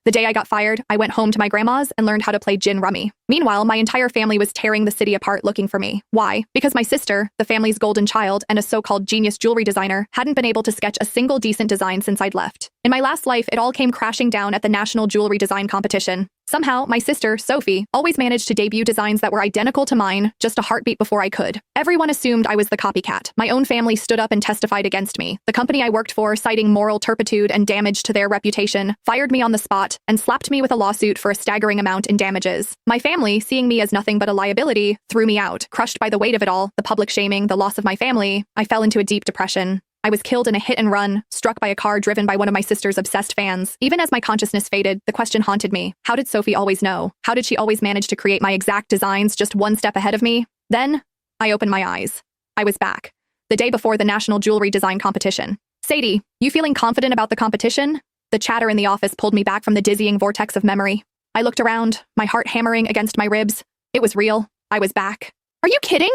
The day I got fired, I went home to my grandma's and learned how to play gin rummy. Meanwhile, my entire family was tearing the city apart looking for me. Why? Because my sister, the family's golden child and a so-called genius jewelry designer, hadn't been able to sketch a single decent design since I'd left. In my last life, it all came crashing down at the National Jewelry Design Competition. Somehow, my sister, Sophie, always managed to debut designs that were identical to mine just a heartbeat before I could. Everyone assumed I was the copycat. My own family stood up and testified against me. The company I worked for, citing moral turpitude and damage to their reputation, fired me on the spot and slapped me with a lawsuit for a staggering amount in damages. My family, seeing me as nothing but a liability, threw me out. Crushed by the weight of it all, the public shaming, the loss of my family, I fell into a deep depression. I was killed in a hit and run, struck by a car driven by one of my sister's obsessed fans. Even as my consciousness faded, the question haunted me. How did Sophie always know? How did she always manage to create my exact designs just one step ahead of me? Then, I opened my eyes. I was back. The day before the National Jewelry Design Competition. Sadie, you feeling confident about the competition? The chatter in the office pulled me back from the dizzying vortex of memory. I looked around, my heart hammering against my ribs. It was real. I was back. Are you kidding?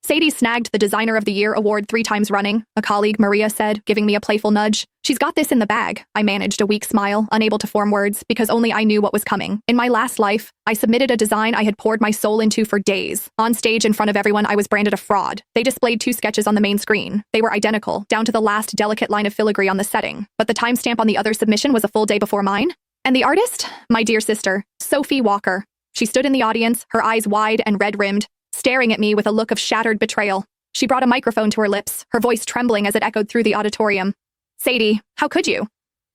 Sadie snagged the Designer of the Year award 3 times running, a colleague, Maria, said, giving me a playful nudge. She's got this in the bag. I managed a weak smile, unable to form words, because only I knew what was coming. In my last life, I submitted a design I had poured my soul into for days. On stage in front of everyone, I was branded a fraud. They displayed 2 sketches on the main screen. They were identical, down to the last delicate line of filigree on the setting. But the timestamp on the other submission was a full day before mine. And the artist? My dear sister, Sophie Walker. She stood in the audience, her eyes wide and red-rimmed, staring at me with a look of shattered betrayal. She brought a microphone to her lips, her voice trembling as it echoed through the auditorium. Sadie, how could you?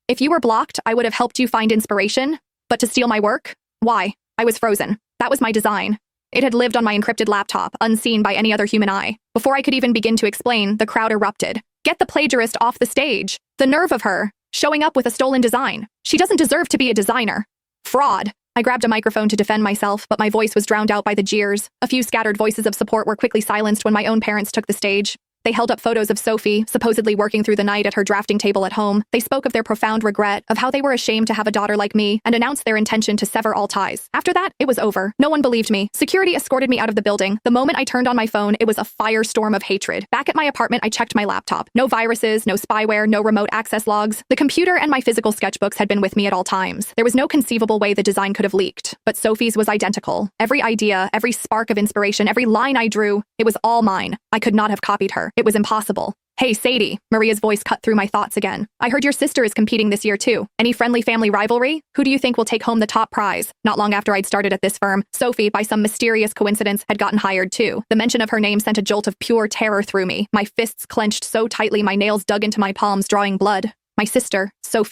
If you were blocked, I would have helped you find inspiration. But to steal my work? Why? I was frozen. That was my design. It had lived on my encrypted laptop, unseen by any other human eye. Before I could even begin to explain, the crowd erupted. Get the plagiarist off the stage. The nerve of her, showing up with a stolen design. She doesn't deserve to be a designer. Fraud. I grabbed a microphone to defend myself, but my voice was drowned out by the jeers. A few scattered voices of support were quickly silenced when my own parents took the stage. They held up photos of Sophie, supposedly working through the night at her drafting table at home. They spoke of their profound regret, of how they were ashamed to have a daughter like me, and announced their intention to sever all ties. After that, it was over. No one believed me. Security escorted me out of the building. The moment I turned on my phone, it was a firestorm of hatred. Back at my apartment, I checked my laptop. No viruses, no spyware, no remote access logs. The computer and my physical sketchbooks had been with me at all times. There was no conceivable way the design could have leaked. But Sophie's was identical. Every idea, every spark of inspiration, every line I drew, it was all mine. I could not have copied her. It was impossible. Hey, Sadie, Maria's voice cut through my thoughts again. I heard your sister is competing this year too. Any friendly family rivalry? Who do you think will take home the top prize? Not long after I'd started at this firm, Sophie, by some mysterious coincidence, had gotten hired too. The mention of her name sent a jolt of pure terror through me. My fists clenched so tightly my nails dug into my palms, drawing blood. My sister, Sophie.